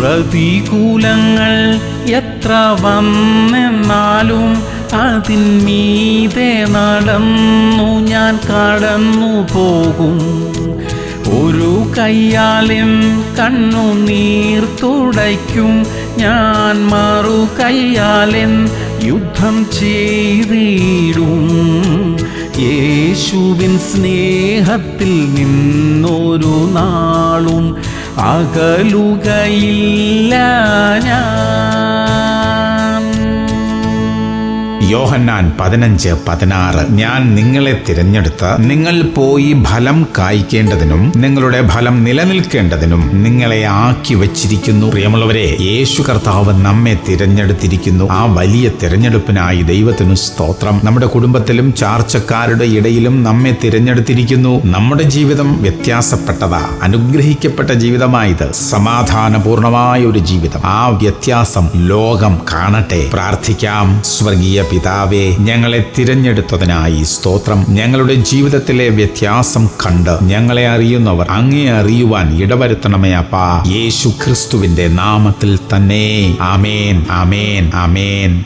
പ്രതികൂലങ്ങൾ എത്ര വന്നെന്നാലും അതിന്മീതെ നടന്നു ഞാൻ കടന്നു പോകും. ഒരു കയ്യാലെൻ കണ്ണുനീർ തുടയ്ക്കും ഞാൻ, മറു കയ്യാലെൻ യുദ്ധം ചെയ്തിടും. യേശുവിൻ സ്നേഹത്തിൽ നിന്നൊരു നാളും അകലുകയില്ല ഞാൻ. യോഹന്നാൻ 15:16. ഞാൻ നിങ്ങളെ തിരഞ്ഞെടുത്ത് നിങ്ങൾ പോയി ഫലം കായ്ക്കേണ്ടതിനും നിങ്ങളുടെ ഫലം നിലനിൽക്കേണ്ടതിനും നിങ്ങളെ ആക്കി വച്ചിരിക്കുന്നു. പ്രിയമുള്ളവരെ, യേശു കർത്താവ് നമ്മെ തിരഞ്ഞെടുത്തിരിക്കുന്നു. ആ വലിയ തിരഞ്ഞെടുപ്പിനായി ദൈവത്തിനു സ്തോത്രം. നമ്മുടെ കുടുംബത്തിലും ചാർച്ചക്കാരുടെ ഇടയിലും നമ്മെ തിരഞ്ഞെടുത്തിരിക്കുന്നു. നമ്മുടെ ജീവിതം വ്യത്യാസപ്പെട്ടതാ, അനുഗ്രഹിക്കപ്പെട്ട ജീവിതമായത്, സമാധാനപൂർണമായ ഒരു ജീവിതം. ആ വ്യത്യാസം ലോകം കാണട്ടെ. പ്രാർത്ഥിക്കാം. സ്വർഗീയ പിതാവേ, ഞങ്ങളെ തിരഞ്ഞെടുത്തതിനായി സ്തോത്രം. ഞങ്ങളുടെ ജീവിതത്തിലെ വ്യത്യാസം കണ്ട് ഞങ്ങളെ അറിയുന്നവർ അങ്ങേ അറിയുവാൻ ഇടവരുത്തണമേ അപ്പാ. യേശു ക്രിസ്തുവിന്റെ നാമത്തിൽ തന്നെ. ആമേൻ, ആമേൻ, ആമേൻ.